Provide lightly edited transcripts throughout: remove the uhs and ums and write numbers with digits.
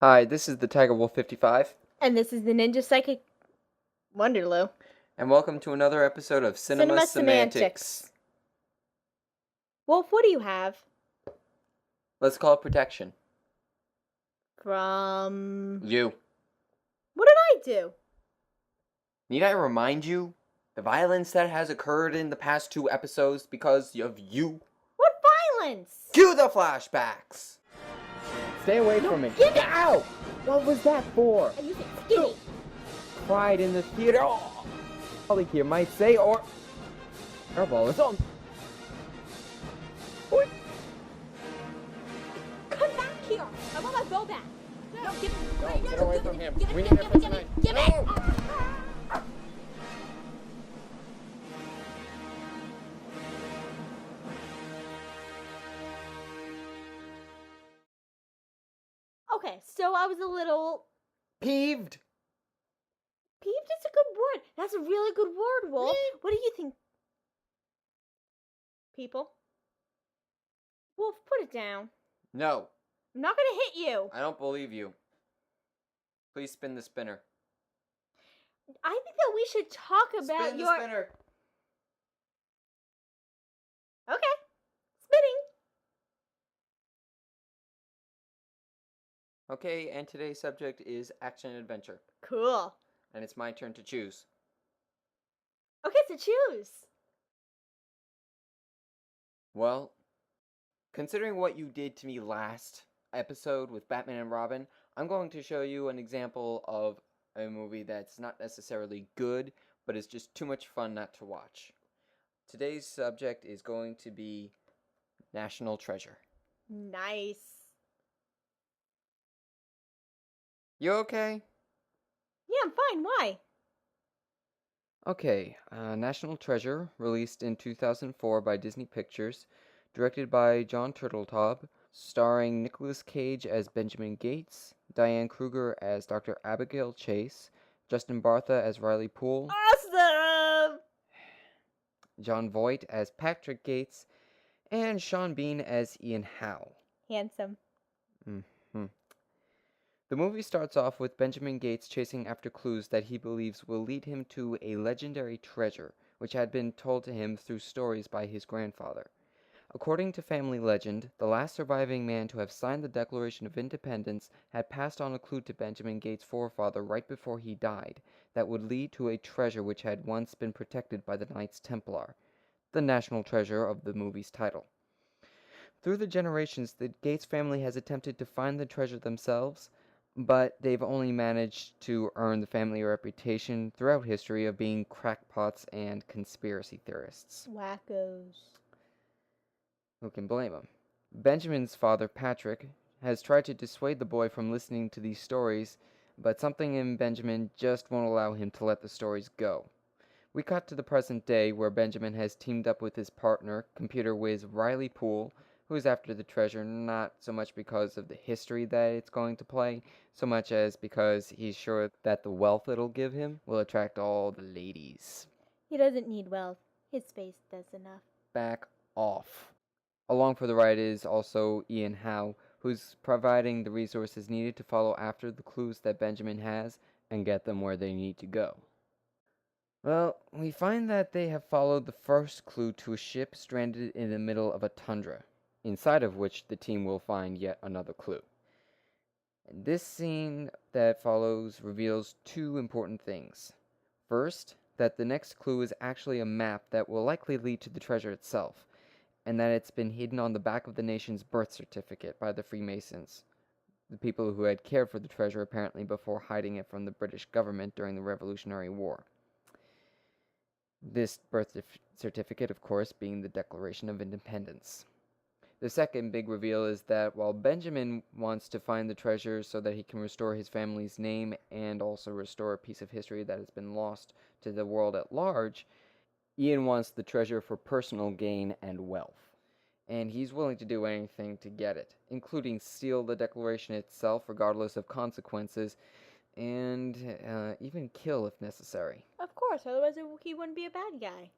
Hi, this is the Tiger Wolf 55. And this is the Ninja Psychic Wonderloo. And welcome to another episode of Cinema Semantics. Wolf, what do you have? Let's call it protection. From... You. What did I do? Need I remind you the violence that has occurred in the past 2 episodes because of you? What violence? Cue the flashbacks! Stay away from it. Get out! What was that for? And you say skinny. Pride in the theater. Oh, colleague here might say, or airball is on. Oi. Come back here. I want my bow back. No, give it. No, get away from him. Give it, We give need it, it for give tonight. it, give it. No. Okay, so I was a little... Peeved. Peeved is a good word. That's a really good word, Wolf. What do you think? People? Wolf, put it down. No, I'm not gonna hit you. I don't believe you. Please spin the spinner. I think that we should talk about Spin the your... spinner. Okay. Spinning. Okay, and today's subject is action and adventure. Cool. And it's my turn to choose. Okay, so choose. Well, considering what you did to me last episode with Batman and Robin, I'm going to show you an example of a movie that's not necessarily good, but is just too much fun not to watch. Today's subject is going to be National Treasure. Nice. You okay? Yeah, I'm fine. Why? Okay, National Treasure, released in 2004 by Disney Pictures, directed by John Turteltaub, starring Nicolas Cage as Benjamin Gates, Diane Kruger as Dr. Abigail Chase, Justin Bartha as Riley Poole, Awesome! John Voight as Patrick Gates, and Sean Bean as Ian Howe. Handsome. The movie starts off with Benjamin Gates chasing after clues that he believes will lead him to a legendary treasure, which had been told to him through stories by his grandfather. According to family legend, the last surviving man to have signed the Declaration of Independence had passed on a clue to Benjamin Gates' forefather right before he died that would lead to a treasure which had once been protected by the Knights Templar, the national treasure of the movie's title. Through the generations, the Gates family has attempted to find the treasure themselves, but they've only managed to earn the family reputation throughout history of being crackpots and conspiracy theorists. Wackos. Who can blame him? Benjamin's father, Patrick, has tried to dissuade the boy from listening to these stories, but something in Benjamin just won't allow him to let the stories go. We cut to the present day, where Benjamin has teamed up with his partner, computer whiz Riley Poole, who is after the treasure not so much because of the history that it's going to play, so much as because he's sure that the wealth it'll give him will attract all the ladies. He doesn't need wealth. His face does enough. Back off. Along for the ride is also Ian Howe, who's providing the resources needed to follow after the clues that Benjamin has and get them where they need to go. Well, we find that they have followed the first clue to a ship stranded in the middle of a tundra, inside of which the team will find yet another clue. And this scene that follows reveals 2 important things. First, that the next clue is actually a map that will likely lead to the treasure itself, and that it's been hidden on the back of the nation's birth certificate by the Freemasons, the people who had cared for the treasure apparently before hiding it from the British government during the Revolutionary War. This birth certificate, of course, being the Declaration of Independence. The second big reveal is that while Benjamin wants to find the treasure so that he can restore his family's name and also restore a piece of history that has been lost to the world at large, Ian wants the treasure for personal gain and wealth. And he's willing to do anything to get it, including steal the Declaration itself regardless of consequences, and even kill if necessary. Of course, otherwise he wouldn't be a bad guy.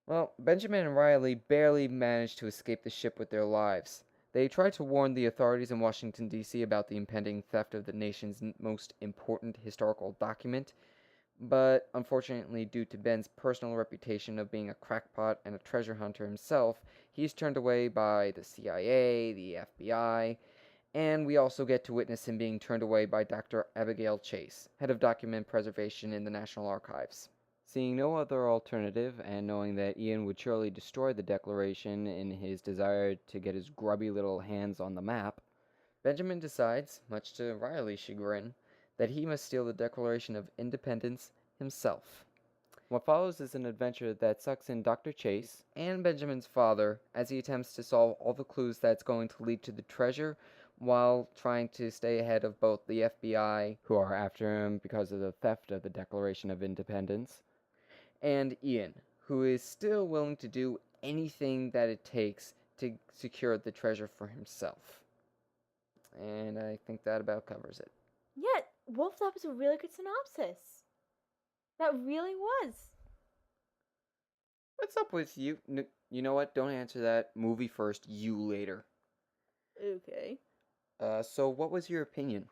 Well, Benjamin and Riley barely manage to escape the ship with their lives. They tried to warn the authorities in Washington, D.C. about the impending theft of the nation's most important historical document, but unfortunately, due to Ben's personal reputation of being a crackpot and a treasure hunter himself, he's turned away by the CIA, the FBI, and we also get to witness him being turned away by Dr. Abigail Chase, head of document preservation in the National Archives. Seeing no other alternative, and knowing that Ian would surely destroy the Declaration in his desire to get his grubby little hands on the map, Benjamin decides, much to Riley's chagrin, that he must steal the Declaration of Independence himself. What follows is an adventure that sucks in Dr. Chase and Benjamin's father as he attempts to solve all the clues that's going to lead to the treasure while trying to stay ahead of both the FBI, who are after him because of the theft of the Declaration of Independence, and Ian, who is still willing to do anything that it takes to secure the treasure for himself. And I think that about covers it. Yeah, Wolf, that was a really good synopsis. That really was. What's up with you? You know what? Don't answer that. Movie first, you later. Okay. So what was your opinion?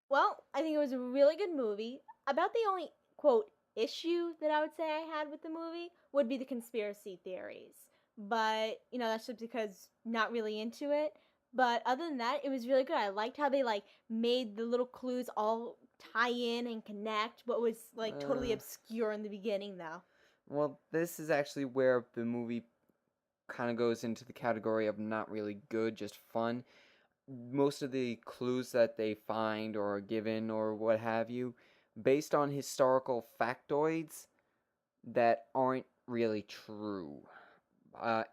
Well, I think it was a really good movie. About the only, quote, issue that I would say I had with the movie would be the conspiracy theories. But, that's just because not really into it. But other than that, it was really good. I liked how they, made the little clues all tie in and connect, but was, totally obscure in the beginning, though. Well, this is actually where the movie kind of goes into the category of not really good, just fun. Most of the clues that they find or are given or what have you, based on historical factoids that aren't really true.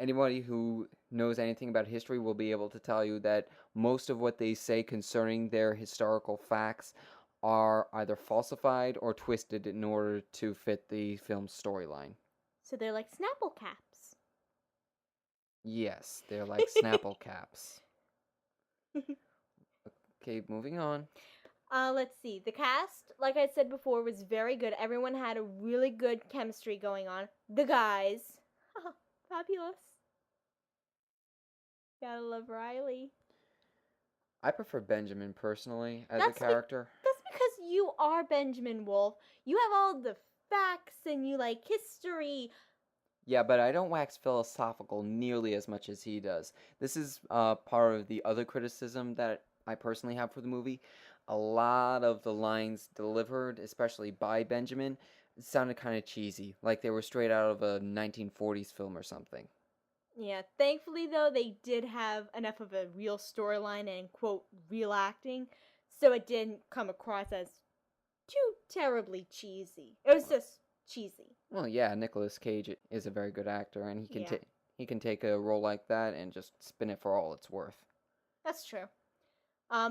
Anybody who knows anything about history will be able to tell you that most of what they say concerning their historical facts are either falsified or twisted in order to fit the film's storyline. So they're like Snapple caps. Yes, they're like Snapple caps. Okay, moving on. Let's see. The cast, like I said before, was very good. Everyone had a really good chemistry going on. The guys, fabulous. Gotta love Riley. I prefer Benjamin personally as a character. That's because you are Benjamin Wolf. You have all the facts and you like history. Yeah, but I don't wax philosophical nearly as much as he does. This is part of the other criticism that I personally have for the movie. A lot of the lines delivered, especially by Benjamin, sounded kind of cheesy, like they were straight out of a 1940s film or something. Yeah, thankfully though, they did have enough of a real storyline and quote real acting, so it didn't come across as too terribly cheesy. It was just cheesy. Well, yeah, Nicolas Cage is a very good actor, and he can take a role like that and just spin it for all it's worth. That's true.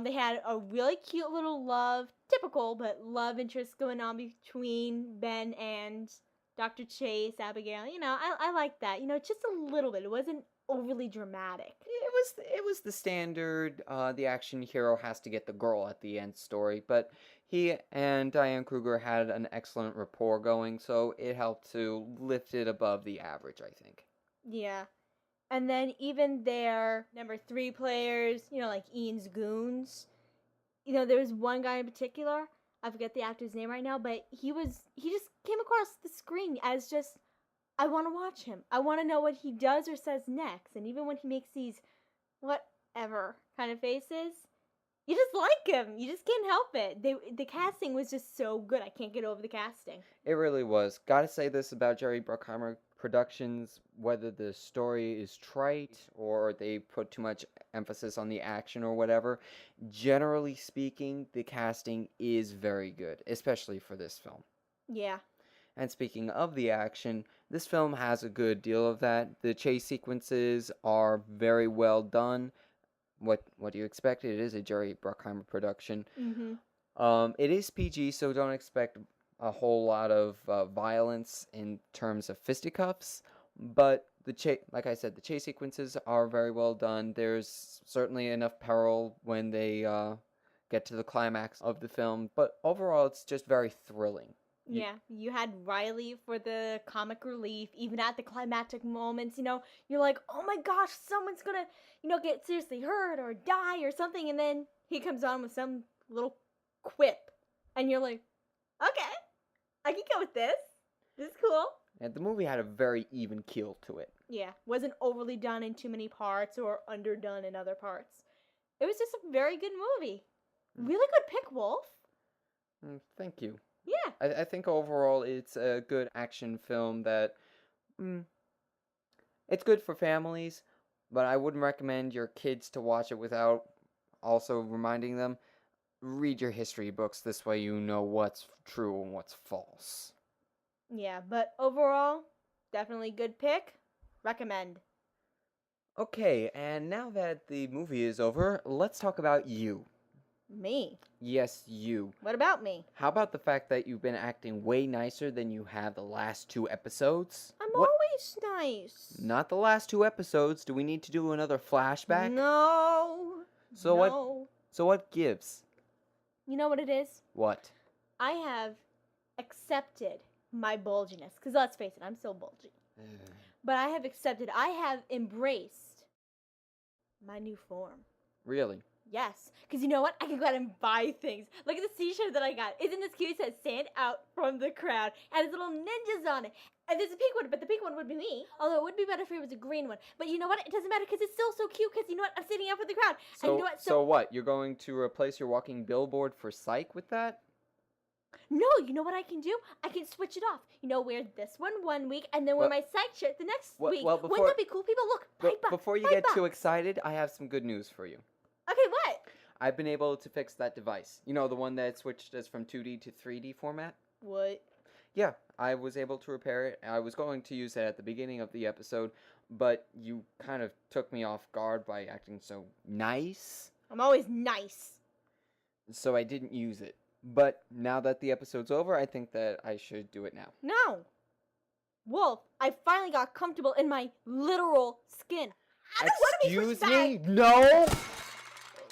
They had a really cute little typical but love interest going on between Ben and Dr. Chase, Abigail. I like that. Just a little bit. It wasn't overly dramatic. It was the standard the action hero has to get the girl at the end story, but he and Diane Kruger had an excellent rapport going, so it helped to lift it above the average, I think. Yeah. And then even their number 3 players, like Ian's goons, there was one guy in particular, I forget the actor's name right now, but he just came across the screen as just, I want to watch him. I want to know what he does or says next. And even when he makes these whatever kind of faces, you just like him. You just can't help it. The casting was just so good. I can't get over the casting. It really was. Gotta say this about Jerry Bruckheimer Productions, whether the story is trite or they put too much emphasis on the action or whatever, generally speaking, the casting is very good, especially for this film. Yeah. And speaking of the action, this film has a good deal of that. The chase sequences are very well done. What do you expect? It is a Jerry Bruckheimer production. It is PG, so don't expect a whole lot of violence in terms of fisticuffs. But like I said, the chase sequences are very well done. There's certainly enough peril when they get to the climax of the film. But overall, it's just very thrilling. Yeah, you had Riley for the comic relief, even at the climactic moments, you're like, oh my gosh, someone's gonna, get seriously hurt or die or something, and then he comes on with some little quip, and you're like, okay, I can go with this. This is cool. And the movie had a very even keel to it. Yeah, wasn't overly done in too many parts or underdone in other parts. It was just a very good movie. Really good pick, Wolf. Thank you. Yeah. I think overall it's a good action film that it's good for families, but I wouldn't recommend your kids to watch it without also reminding them, read your history books. This way you know what's true and what's false. Yeah, but overall, definitely good pick. Recommend. Okay, and now that the movie is over, let's talk about you. Me? Yes, you. What about me? How about the fact that you've been acting way nicer than you have the last 2 episodes? I'm always nice. Not the last 2 episodes. Do we need to do another flashback? No. So what gives? You know what it is? What? I have accepted my bulginess. Because let's face it, I'm still bulgy. But I have accepted, I have embraced my new form. Really? Yes, because you know what? I can go out and buy things. Look at this t-shirt that I got. Isn't this cute? It says stand out from the crowd. And it's little ninjas on it. And there's a pink one, but the pink one would be me. Although it would be better if it was a green one. But you know what? It doesn't matter because it's still so cute because you know what? I'm standing out from the crowd. So, and you know what? So what? You're going to replace your walking billboard for Psych with that? No, you know what I can do? I can switch it off. Wear this one week and then wear my Psych shirt the next week. Wouldn't that be cool? People, look. Before you get too excited, I have some good news for you. Okay, what? I've been able to fix that device. You know, the one that switched us from 2D to 3D format? What? Yeah, I was able to repair it. I was going to use it at the beginning of the episode, but you kind of took me off guard by acting so nice. I'm always nice. So I didn't use it. But now that the episode's over, I think that I should do it now. No. Wolf, I finally got comfortable in my literal skin. I don't want to be Excuse me? No!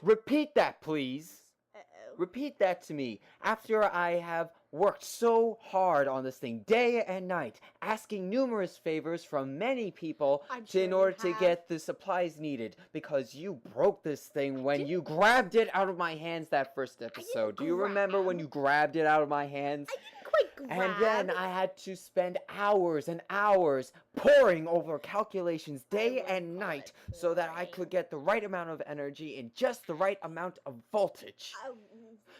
Repeat that, please. Uh-oh. Repeat that to me. After I have worked so hard on this thing day and night, asking numerous favors from many people in order to get the supplies needed, because you broke this thing when you grabbed it out of my hands that first episode. Do you remember when you grabbed it out of my hands? I didn't quite grab. And then I had to spend hours and hours poring over calculations day and night so that I could get the right amount of energy in just the right amount of voltage.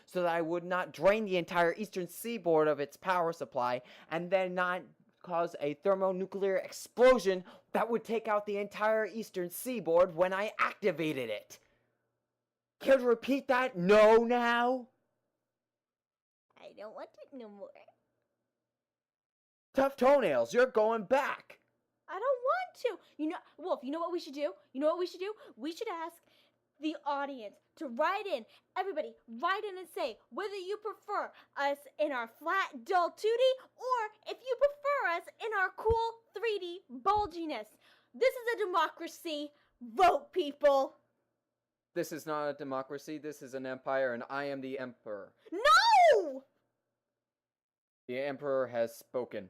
So that I would not drain the entire eastern seaboard of its power supply and then not cause a thermonuclear explosion that would take out the entire eastern seaboard when I activated it. Can you repeat that? No, now? I don't want it no more. Tough toenails, you're going back. I don't want to. Wolf, you know what we should do? We should ask the audience to write in. Everybody, write in and say whether you prefer us in our flat, dull 2D or if you prefer us in our cool 3D bulginess. This is a democracy. Vote, people. This is not a democracy. This is an empire, and I am the emperor. No! The emperor has spoken.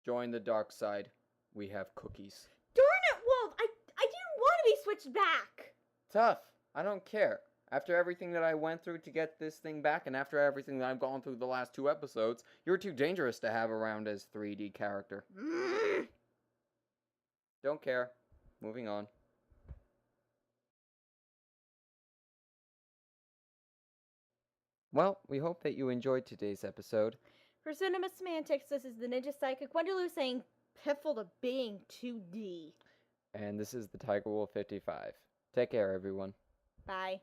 Join the dark side. We have cookies. Darn it, Wolf! I didn't want to be switched back. Tough. I don't care. After everything that I went through to get this thing back, and after everything that I've gone through the last 2 episodes, you're too dangerous to have around as 3D character. Don't care. Moving on. Well, we hope that you enjoyed today's episode. For Cinema Semantics, this is the Ninja Psychic Wenderloo saying piffle to being 2D. And this is the Tiger Wolf 55. Take care, everyone. Bye.